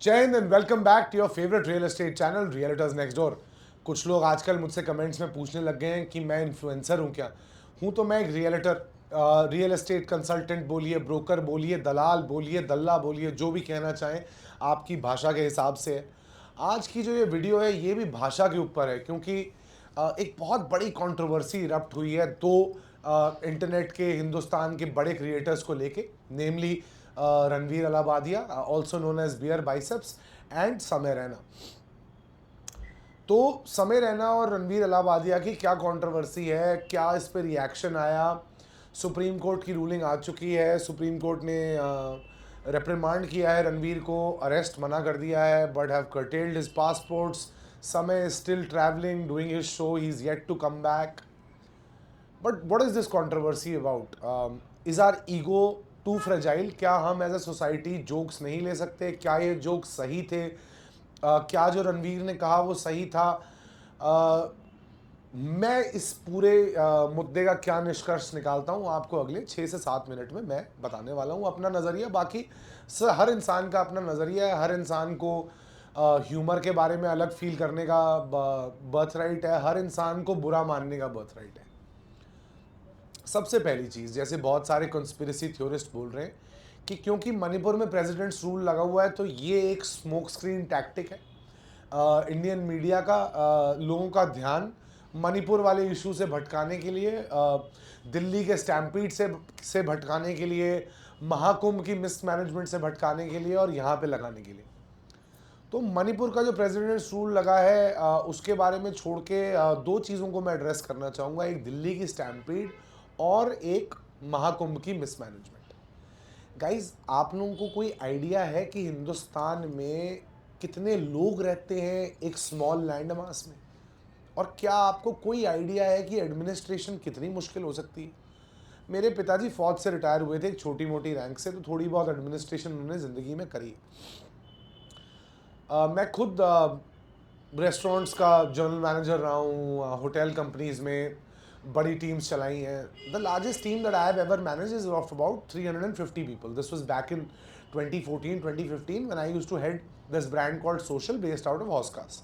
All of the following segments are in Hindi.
जय हिंद and welcome back to your favourite real estate channel realtors next door. कुछ लोग आजकल मुझसे कमेंट्स में पूछने लग गए हैं कि मैं इन्फ्लुएंसर हूँ क्या। हूँ तो मैं एक रियलिटर, रियल एस्टेट कंसल्टेंट बोलिए, ब्रोकर बोलिए, दलाल बोलिए, दल्ला बोलिए, जो भी कहना चाहें आपकी भाषा के हिसाब से है। आज की जो ये वीडियो है ये भी भाषा के ऊपर है, क्योंकि एक बहुत बड़ी कंट्रोवर्सी इरप्ट हुई है दो इंटरनेट के हिंदुस्तान के बड़े क्रिएटर्स को लेके, namely Ranveer Allahbadia, also known as Beer Biceps, and Samay Raina. तो समय रैना और रणवीर अलाबादिया की क्या कंट्रोवर्सी है, क्या इस पर रिएक्शन आया। सुप्रीम कोर्ट की रूलिंग आ चुकी है, सुप्रीम कोर्ट ने रिप्रिमांड किया है रणवीर को, अरेस्ट मना कर दिया है, but have curtailed his passports. Samay still travelling, doing his show, he is yet to come back. But what is this controversy about? Is our ego too fragile? क्या हम एज अ सोसाइटी जोक्स नहीं ले सकते? क्या ये जोक्स सही थे? क्या जो रणवीर ने कहा वो सही था? मैं इस पूरे मुद्दे का क्या निष्कर्ष निकालता हूँ आपको अगले 6 से 7 मिनट में मैं बताने वाला हूँ अपना नज़रिया। बाकी हर इंसान का अपना नज़रिया है, हर इंसान को ह्यूमर के बारे में अलग फील करने का बर्थ राइट है, हर इंसान को बुरा मानने का बर्थ राइट है। सबसे पहली चीज़, जैसे बहुत सारे कंस्पिरेसी थ्योरिस्ट बोल रहे हैं कि क्योंकि मणिपुर में प्रेसिडेंट्स रूल लगा हुआ है तो ये एक स्मोक स्क्रीन टैक्टिक है। इंडियन मीडिया का लोगों का ध्यान मणिपुर वाले इशू से भटकाने के लिए, दिल्ली के स्टैम्पीड से भटकाने के लिए, महाकुंभ की मिसमैनेजमेंट से भटकाने के लिए और यहाँ पे लगाने के लिए। तो मणिपुर का जो प्रेसिडेंट्स रूल लगा है उसके बारे में छोड़ के दो चीज़ों को मैं एड्रेस करना चाहूँगा, एक दिल्ली की स्टैम्पीड और एक महाकुंभ की मिसमैनेजमेंट। गाइज, आप लोगों को कोई आइडिया है कि हिंदुस्तान में कितने लोग रहते हैं एक स्मॉल लैंड मास में? और क्या आपको कोई आइडिया है कि एडमिनिस्ट्रेशन कितनी मुश्किल हो सकती है? मेरे पिताजी फौज से रिटायर हुए थे एक छोटी मोटी रैंक से, तो थोड़ी बहुत एडमिनिस्ट्रेशन उन्होंने ज़िंदगी में करी। मैं खुद रेस्टोरेंट्स का जनरल मैनेजर रहा हूँ, होटल कंपनीज में बड़ी टीम्स चलाई हैं। The largest team that I have ever manage is of about 350 people. This was back in 2014-2015 when I used to head this brand called social based out of हॉस्कास।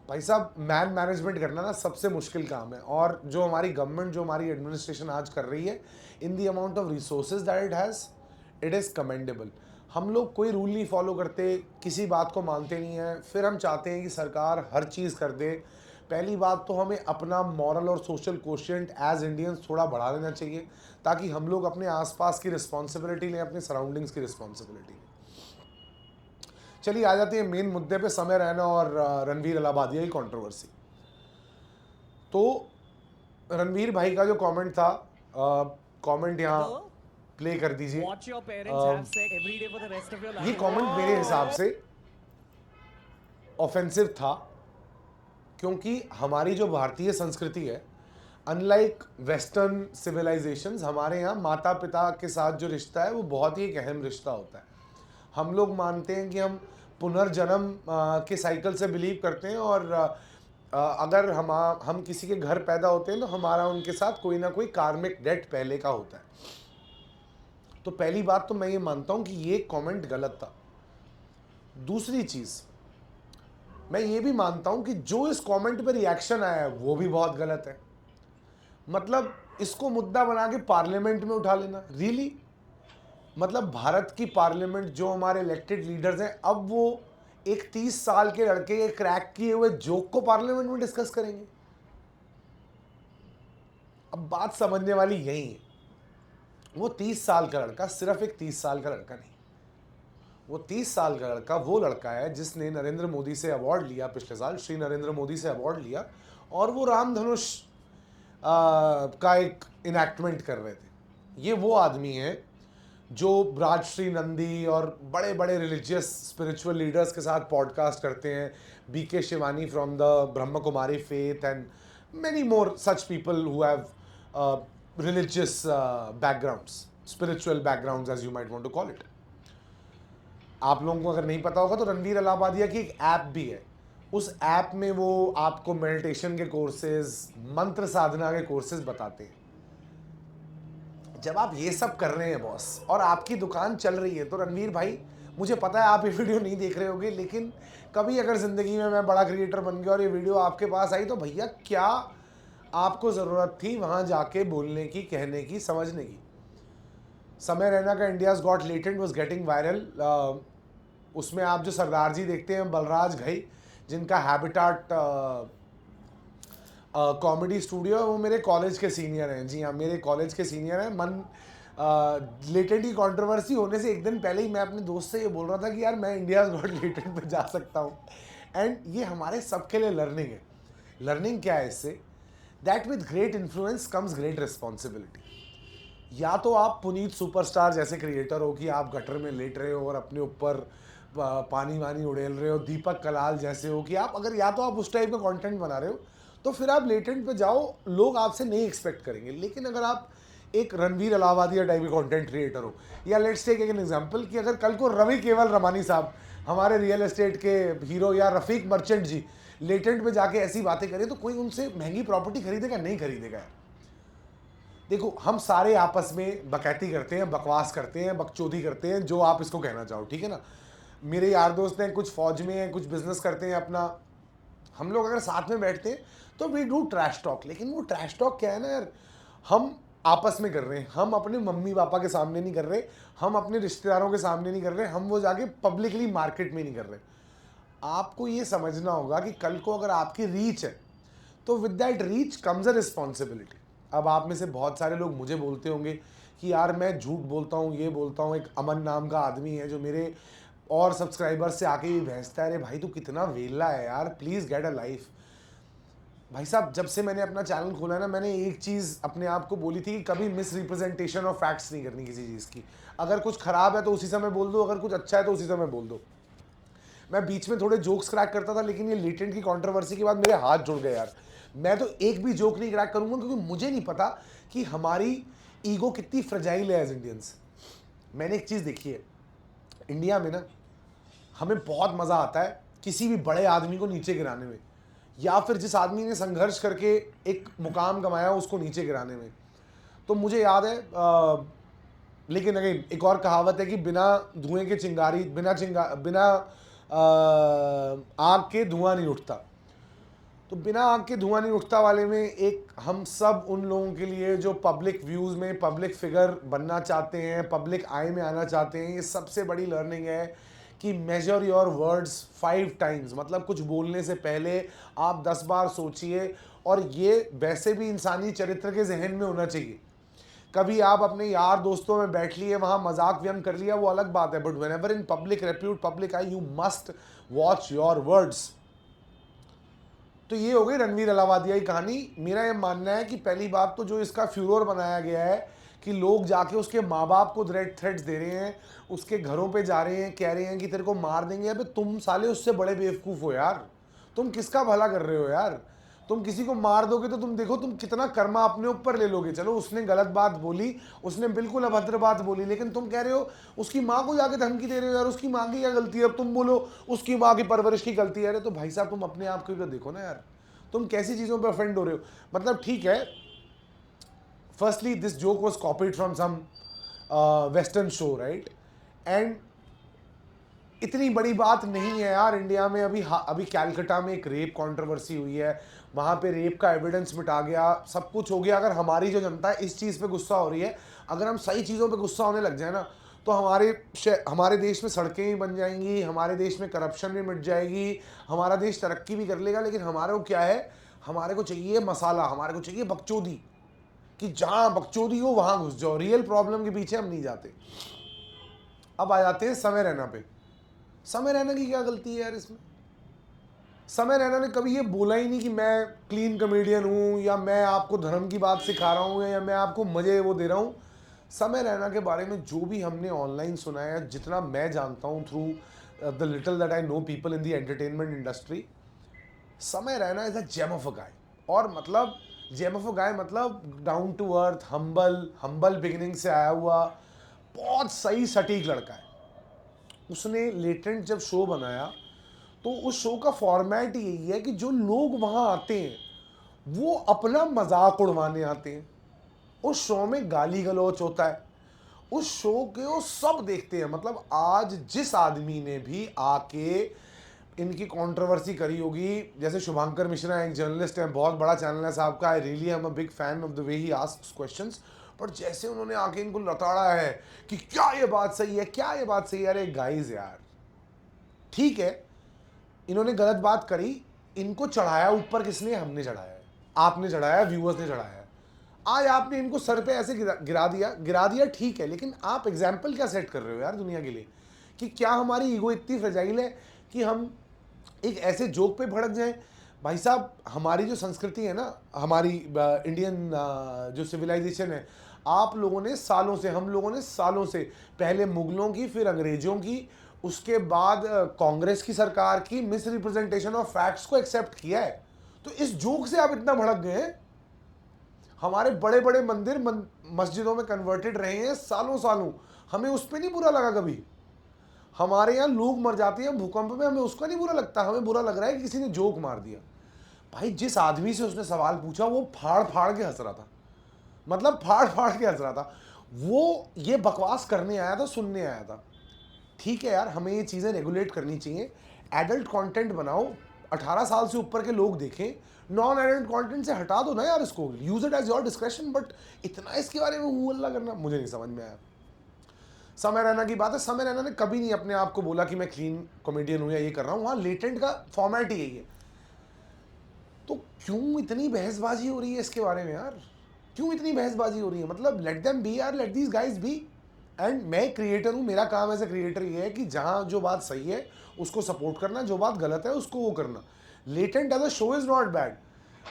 भाई साहब, मैन मैनेजमेंट करना ना सबसे मुश्किल काम है, और जो हमारी गवर्नमेंट, जो हमारी एडमिनिस्ट्रेशन आज कर रही है, in the amount of resources that it has, it is commendable. हम लोग कोई रूल नहीं फॉलो करते, किसी बात को मानते नहीं हैं, फिर हम चाहते हैं कि सरकार हर चीज़ कर दे। पहली बात तो हमें अपना मॉरल और सोशल कोशिएंट एज इंडियंस थोड़ा बढ़ा लेना चाहिए, ताकि हम लोग अपने आसपास की रिस्पॉन्सिबिलिटी लें, अपने सराउंडिंग्स की रिस्पॉन्सिबिलिटी लें। चलिए आ जाती है मेन मुद्दे पे, समय रैना और रणवीर अलाबादिया की कंट्रोवर्सी। तो रणवीर भाई का जो कमेंट था, कमेंट यहाँ प्ले कर दीजिए। ये कमेंट मेरे हिसाब से ऑफेंसिव था, क्योंकि हमारी जो भारतीय संस्कृति है, अनलाइक वेस्टर्न सिविलाइजेशंस, हमारे यहाँ माता पिता के साथ जो रिश्ता है वो बहुत ही एक अहम रिश्ता होता है। हम लोग मानते हैं कि हम पुनर्जन्म के साइकिल से बिलीव करते हैं, और अगर हम किसी के घर पैदा होते हैं तो हमारा उनके साथ कोई ना कोई कार्मिक डेट पहले का होता है। तो पहली बात तो मैं ये मानता हूँ कि ये कमेंट गलत था। दूसरी चीज़, मैं ये भी मानता हूँ कि जो इस कमेंट पर रिएक्शन आया है वो भी बहुत गलत है। मतलब इसको मुद्दा बना के पार्लियामेंट में उठा लेना, रियली? मतलब भारत की पार्लियामेंट, जो हमारे इलेक्टेड लीडर्स हैं, अब वो एक 30 साल के लड़के के क्रैक किए हुए जोक को पार्लियामेंट में डिस्कस करेंगे? अब बात समझने वाली यही है। वो 30 साल का लड़का सिर्फ एक 30 साल का लड़का नहीं, वो 30 साल का लड़का वो लड़का है जिसने नरेंद्र मोदी से अवार्ड लिया पिछले साल, श्री नरेंद्र मोदी से अवार्ड लिया, और वो रामधनुष का एक इनैक्टमेंट कर रहे थे। ये वो आदमी है जो राजश्री नंदी और बड़े बड़े रिलीजियस स्पिरिचुअल लीडर्स के साथ पॉडकास्ट करते हैं, BK Shivani from the Brahma Kumari faith and many more such people who have religious backgrounds, spiritual backgrounds as you might want to call it. आप लोगों को अगर नहीं पता होगा तो रणवीर अलाहाबादिया की एक ऐप भी है। उस ऐप में वो आपको मेडिटेशन के कोर्सेज, मंत्र साधना के कोर्सेज बताते हैं। जब आप ये सब कर रहे हैं बॉस, और आपकी दुकान चल रही है, तो रणवीर भाई मुझे पता है आप ये वीडियो नहीं देख रहे होगे, लेकिन कभी अगर ज़िंदगी में मैं बड़ा क्रिएटर बन गया और ये वीडियो आपके पास आई, तो भैया क्या आपको ज़रूरत थी वहाँ जाके बोलने की, कहने की, समझने की। समय रैना का India's got latent was getting viral. उसमें आप जो सरदार जी देखते हैं, बलराज घई, जिनका हैबिटाट कॉमेडी स्टूडियो है, वो मेरे कॉलेज के सीनियर हैं। जी हाँ, मेरे कॉलेज के सीनियर हैं। लेटेंट की कंट्रोवर्सी होने से एक दिन पहले ही मैं अपने दोस्त से ये बोल रहा था कि यार मैं इंडियाज़ गॉट लेटेंट पे जा सकता हूँ। एंड ये हमारे सबके लिए लर्निंग है। लर्निंग क्या है इससे? That with great influence comes great responsibility. या तो आप पुनीत सुपरस्टार जैसे क्रिएटर हो कि आप गटर में लेट रहे हो और अपने ऊपर पानी वानी उड़ेल रहे हो, दीपक कलाल जैसे हो कि आप अगर या तो आप उस टाइप का कंटेंट बना रहे हो तो फिर आप लेटेंट पे जाओ, लोग आपसे नहीं एक्सपेक्ट करेंगे। लेकिन अगर आप एक रणवीर अलाहाबादिया टाइप के कंटेंट क्रिएटर हो, या लेट्स टेक एन एग्जांपल कि अगर कल को रवि केवल रमानी साहब, हमारे रियल एस्टेट के हीरो, या रफीक मर्चेंट जी लेटेंट पे जाके ऐसी बातें करें, तो कोई उनसे महंगी प्रॉपर्टी खरीदेगा? नहीं खरीदेगा यार। देखो, हम सारे आपस में बकैती करते हैं, बकवास करते हैं, बकचोदी करते हैं, जो आप इसको कहना चाहो, ठीक है ना। मेरे यार दोस्त हैं, कुछ फौज में हैं, कुछ बिजनेस करते हैं अपना। हम लोग अगर साथ में बैठते हैं तो वी डू ट्रैश टॉक। लेकिन वो ट्रैश टॉक क्या है ना यार, हम आपस में कर रहे हैं, हम अपने मम्मी पापा के सामने नहीं कर रहे, हम अपने रिश्तेदारों के सामने नहीं कर रहे, हम वो जाके पब्लिकली मार्केट में नहीं कर रहे। आपको ये समझना होगा कि कल को अगर आपकी रीच है तो with that reach comes a responsibility. अब आप में से बहुत सारे लोग मुझे बोलते होंगे कि यार मैं झूठ बोलता हूँ, ये बोलता हूँ। एक अमन नाम का आदमी है जो मेरे और सब्सक्राइबर से आके भी भेजता है, अरे भाई तू कितना वेला है यार, प्लीज़ गेट अ लाइफ। भाई साहब, जब से मैंने अपना चैनल खोला ना, मैंने एक चीज़ अपने आप को बोली थी कि कभी मिस रिप्रेजेंटेशन ऑफ फैक्ट्स नहीं करनी किसी चीज़ की। अगर कुछ ख़राब है तो उसी समय बोल दो, अगर कुछ अच्छा है तो उसी समय बोल दो। मैं बीच में थोड़े जोक्स क्रैक करता था, लेकिन ये लेटेंट की कंट्रोवर्सी के बाद मेरे हाथ जुड़ गए यार। मैं तो एक भी जोक नहीं क्रैक करूंगा, क्योंकि मुझे नहीं पता कि हमारी ईगो कितनी फ्रजाइल है एज इंडियंस। मैंने एक चीज़ देखी है, इंडिया में ना हमें बहुत मज़ा आता है किसी भी बड़े आदमी को नीचे गिराने में, या फिर जिस आदमी ने संघर्ष करके एक मुकाम कमाया उसको नीचे गिराने में। तो मुझे याद है, लेकिन अगेन एक और कहावत है कि बिना धुएं के चिंगारी, बिना आग के धुआं नहीं उठता। तो बिना आग के धुआं नहीं उठता वाले में एक हम सब उन लोगों के लिए जो पब्लिक व्यूज़ में पब्लिक फिगर बनना चाहते हैं, पब्लिक आई में आना चाहते हैं, ये सबसे बड़ी लर्निंग है कि मेजर योर वर्ड्स 5 टाइम्स। मतलब कुछ बोलने से पहले आप 10 बार सोचिए, और ये वैसे भी इंसानी चरित्र के जहन में होना चाहिए। कभी आप अपने यार दोस्तों में बैठ लिए, वहाँ मजाक व्यंग कर लिया, वो अलग बात है, but when ever in public repute, public I, you must watch your words. तो ये हो गई रणवीर अलाहाबादिया की कहानी। मेरा ये मानना है कि पहली बात तो जो इसका फ्यूरोर बनाया गया है कि लोग जाके उसके माँ बाप को थ्रेट्स दे रहे हैं, उसके घरों पे जा रहे हैं, कह रहे हैं कि तेरे को मार देंगे। अबे तुम साले उससे बड़े बेवकूफ़ हो यार, तुम किसका भला कर रहे हो यार? तुम किसी को मार दोगे तो तुम देखो तुम कितना कर्मा अपने ऊपर ले लोगे। चलो उसने गलत बात बोली, उसने बिल्कुल अभद्र बात बोली, लेकिन तुम कह रहे हो उसकी माँ को जाके धमकी दे रहे हो यार, उसकी माँ की क्या गलती है? अब तुम बोलो उसकी माँ की परवरिश की गलती है। अरे तो भाई साहब तुम अपने आप को भी तो देखो ना यार, तुम कैसी चीज़ों पर ऑफेंड हो रहे हो? मतलब ठीक है, firstly this joke was copied from some western show, right? And इतनी बड़ी बात नहीं है यार। इंडिया में अभी कैलकाटा में एक रेप कंट्रोवर्सी हुई है, वहाँ पे रेप का एविडेंस मिटा गया, सब कुछ हो गया। अगर हमारी जो जनता है इस चीज़ पे गुस्सा हो रही है, अगर हम सही चीज़ों पे गुस्सा होने लग जाए ना, तो हमारे देश में सड़कें भी बन जाएंगी, हमारे देश में करप्शन भी मिट जाएगी, हमारा देश तरक्की भी कर लेगा। लेकिन हमारे को क्या है, हमारे को चाहिए मसाला, हमारे को चाहिए बकचोदी, कि जहाँ बकचोदी हो वहाँ घुस जाओ। रियल प्रॉब्लम के पीछे हम नहीं जाते। अब आ जाते हैं समय रैना पे। समय रैना की क्या गलती है यार इसमें? समय रैना ने कभी ये बोला ही नहीं कि मैं क्लीन कमेडियन हूँ, या मैं आपको धर्म की बात सिखा रहा हूँ, या मैं आपको मजे वो दे रहा हूँ। समय रैना के बारे में जो भी हमने ऑनलाइन सुना है, जितना मैं जानता हूँ through the little that I know people in the entertainment industry, Samay Raina is a gem of a guy. और मतलब जेम ऑफ अ गाय मतलब down to earth, humble beginning से आया हुआ बहुत सही सटीक लड़का है। उसने लेटेंट जब शो बनाया तो उस शो का फॉर्मेट यही है कि जो लोग वहाँ आते हैं वो अपना मजाक उड़वाने आते हैं। उस शो में गाली गलौच होता है, उस शो के वो सब देखते हैं। मतलब आज जिस आदमी ने भी आके इनकी कंट्रोवर्सी करी होगी, जैसे शुभांकर मिश्रा एक जर्नलिस्ट है, बहुत बड़ा चैनल है साहब का, I really am a big fan of the way he asks questions, पर जैसे उन्होंने आके इनको लताड़ा है कि क्या ये बात सही है, क्या ये बात सही है, अरे गाइस यार ठीक है, इन्होंने गलत बात करी, इनको चढ़ाया ऊपर किसने? हमने चढ़ाया है, आपने चढ़ाया, व्यूअर्स ने चढ़ाया है। आज आपने इनको सर पे ऐसे गिरा दिया ठीक है, लेकिन आप एग्जाम्पल क्या सेट कर रहे हो यार दुनिया के लिए? कि क्या हमारी ईगो इतनी फ्रेजाइल है कि हम एक ऐसे जोक पे भड़क जाएं? भाई साहब, हमारी जो संस्कृति है ना, हमारी इंडियन जो सिविलाइजेशन है, आप लोगों ने सालों से, हम लोगों ने सालों से, पहले मुगलों की, फिर अंग्रेजों की, उसके बाद कांग्रेस की सरकार की मिस रिप्रेजेंटेशन ऑफ फैक्ट्स को एक्सेप्ट किया है। तो इस जोक से आप इतना भड़क गए हैं? हमारे बड़े बड़े मंदिर मस्जिदों में कन्वर्टेड रहे हैं सालों सालों, हमें उस पर नहीं बुरा लगा कभी। हमारे यहाँ लोग मर जाते हैं भूकंप में, हमें उसका नहीं बुरा लगता, हमें बुरा लग रहा है कि किसी ने जोक मार दिया। भाई जिस आदमी से उसने सवाल पूछा वो फाड़ फाड़ के हंस रहा था, मतलब फाड़ फाड़ के हंस रहा था। वो ये बकवास करने आया था, सुनने आया था। ठीक है यार, हमें ये चीज़ें रेगुलेट करनी चाहिए। एडल्ट कंटेंट बनाओ, 18 साल से ऊपर के लोग देखें। नॉन एडल्ट कंटेंट से हटा दो ना यार इसको, use it as your discretion, but इतना इसके बारे में हू हल्ला करना मुझे नहीं समझ में आया। समय रैना की बात है, समय रैना ने कभी नहीं अपने आप को बोला कि मैं क्लीन कॉमेडियन हूं या ये कर रहा हूं, वहां लेटेंट का फॉर्मेट ही यही है। तो क्यों इतनी बहसबाजी हो रही है इसके बारे में यार? क्यों इतनी बहसबाजी हो रही है? मतलब लेट देम बी यार, let these guys be. And मैं क्रिएटर हूँ, मेरा काम एज ए क्रिएटर ये है कि जहाँ जो बात सही है उसको सपोर्ट करना, जो बात गलत है उसको वो करना। Latent as a show is not bad.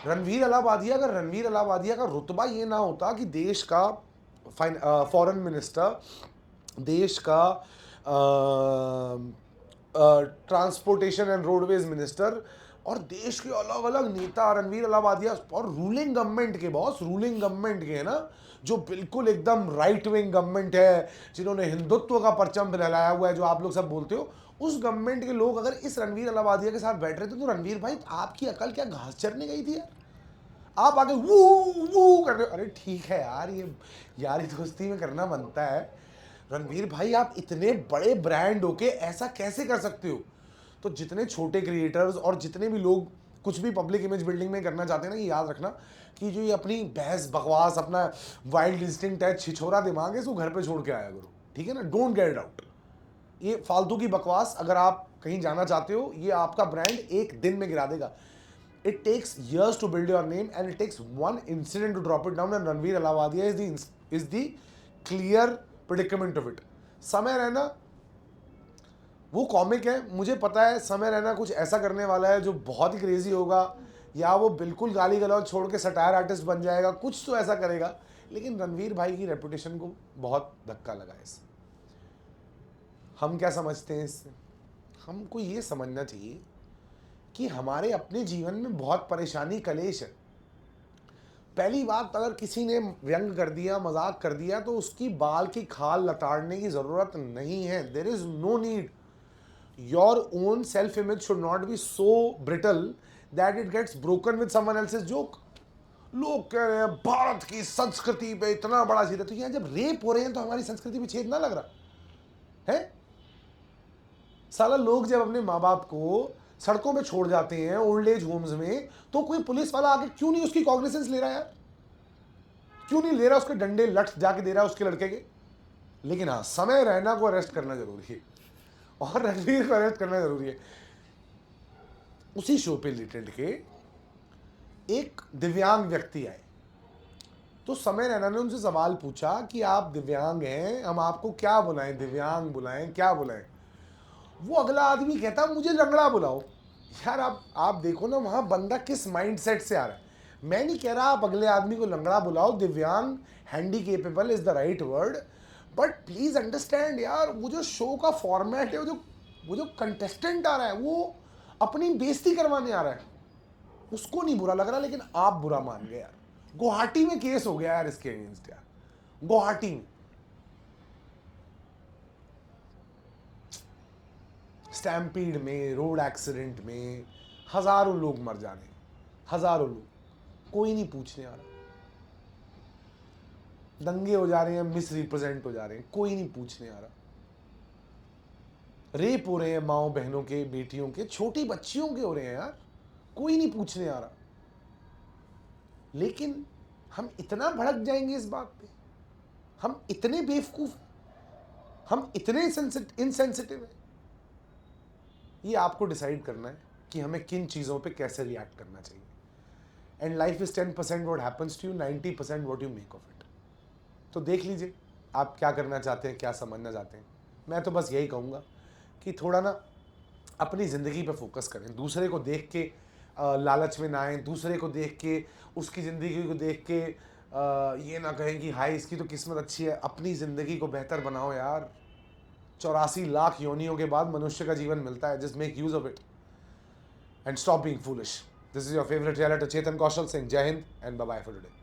Ranveer Allahbadia, अगर रणवीर अलाहाबादिया का रुतबा ये ना होता कि देश का फॉरेन मिनिस्टर, देश का ट्रांसपोर्टेशन एंड रोडवेज मिनिस्टर, और देश के अलग अलग नेता, रणवीर अलाहाबादिया, और रूलिंग गवर्नमेंट के बॉस, रूलिंग गवर्नमेंट के है ना, जो बिल्कुल एकदम राइट विंग गवर्नमेंट है, जिन्होंने हिंदुत्व का परचम फहराया हुआ है, जो आप लोग सब बोलते हो, उस गवर्नमेंट के लोग अगर इस रणवीर अलाहाबादिया के साथ बैठ रहे थे, तो रणवीर भाई आपकी अकल क्या घास चरने गई थी यार? आप आगे वो वो कर रहे हो। अरे ठीक है यार, ये यारी दोस्ती में करना बनता है। रणवीर भाई आप इतने बड़े ब्रांड होके ऐसा कैसे कर सकते हो? तो जितने छोटे क्रिएटर्स और जितने भी लोग कुछ भी पब्लिक इमेज बिल्डिंग में करना चाहते हैं ना, ये याद रखना कि जो ये अपनी बहस बकवास, अपना वाइल्ड इंस्टिंक्ट है, छिछोरा दिमाग है, इसको घर पे छोड़ के आया करो, ठीक है ना? Don't get out. ये फालतू की बकवास, अगर आप कहीं जाना चाहते हो, ये आपका ब्रांड एक दिन में गिरा देगा। It takes years to build your name, and it takes one incident to drop it down, and Ranveer Allahbadia is the clear predicament of it. समय रैना वो कॉमिक है, मुझे पता है समय रैना कुछ ऐसा करने वाला है जो बहुत ही क्रेजी होगा, या वो बिल्कुल गाली गलौज छोड़ के सटायर आर्टिस्ट बन जाएगा, कुछ तो ऐसा करेगा। लेकिन रणवीर भाई की रेपुटेशन को बहुत धक्का लगा है इससे। हम क्या समझते हैं इससे? हमको ये समझना चाहिए कि हमारे अपने जीवन में बहुत परेशानी कलेश है। पहली बात, अगर किसी ने व्यंग कर दिया, मजाक कर दिया, तो उसकी बाल की खाल लताड़ने की जरूरत नहीं है। There is no need. Your own self image should not be so brittle that it gets broken with someone else's joke. लोग कह रहे हैं भारत की संस्कृति पे इतना बड़ा छेद है, तो यहाँ जब रेप हो रहे हैं तो हमारी संस्कृति पे छेद ना लग रहा है? साला लोग जब अपने माँ बाप को सड़कों पे छोड़ जाते हैं ओल्ड एज होम्स में, तो कोई पुलिस वाला आके क्यों नहीं उसकी कॉग्निसेंस ले रहा यार? क्यों नहीं ले रहा? उसके डंडे लठ जाके दे रहा है उसके लड़के के। लेकिन हाँ, समय रैना को अरेस्ट करना जरूरी है और रणवीर को अरेस्ट करना जरूरी है। उसी शो पे रिलेटेड के एक दिव्यांग व्यक्ति आए, तो समय रैना ने उनसे सवाल पूछा कि आप दिव्यांग हैं, हम आपको क्या बुलाएं, दिव्यांग बुलाएं, क्या बुलाएं? वो अगला आदमी कहता मुझे लंगड़ा बुलाओ। यार आप देखो ना वहां बंदा किस माइंडसेट से आ रहा है। मैं नहीं कह रहा आप अगले आदमी को लंगड़ा बुलाओ, दिव्यांग, handy capable is the right word, but please understand यार, वो जो शो का फॉर्मेट है, वो जो कंटेस्टेंट आ रहा है, वो अपनी बेइज्जती करवाने आ रहा है। उसको नहीं बुरा लग रहा, लेकिन आप बुरा मान गए यार। गुवाहाटी में केस हो गया यार इसके अगेंस्ट यार, गुवाहाटी में स्टैम्पीड में, रोड एक्सीडेंट में हजारों लोग मर जाने, हजारों लोग, कोई नहीं पूछने आ रहा। दंगे हो जा रहे हैं, मिस रिप्रेजेंट हो जा रहे हैं, कोई नहीं पूछने आ रहा। रेप हो रहे हैं माओ बहनों के, बेटियों के, छोटी बच्चियों के हो रहे हैं यार, कोई नहीं पूछने आ रहा। लेकिन हम इतना भड़क जाएंगे इस बात पे, हम इतने बेवकूफ, हम इतने इनसेंसिटिव हैं। ये आपको डिसाइड करना है कि हमें किन चीज़ों पे कैसे रिएक्ट करना चाहिए। And life is 10% what happens to you, 90% what you make of it. तो देख लीजिए आप क्या करना चाहते हैं, क्या समझना चाहते हैं। मैं तो बस यही कहूँगा कि थोड़ा ना अपनी ज़िंदगी पे फोकस करें, दूसरे को देख के लालच में ना आए, दूसरे को देख के, उसकी ज़िंदगी को देख के ये ना कहें कि हाय इसकी तो किस्मत अच्छी है। अपनी ज़िंदगी को बेहतर बनाओ यार। 84 लाख योनियों के बाद मनुष्य का जीवन मिलता है। Just make use of it and stop being foolish. This is your favourite realtor Chetan Kaushal Singh. जय हिंद and bye bye for today.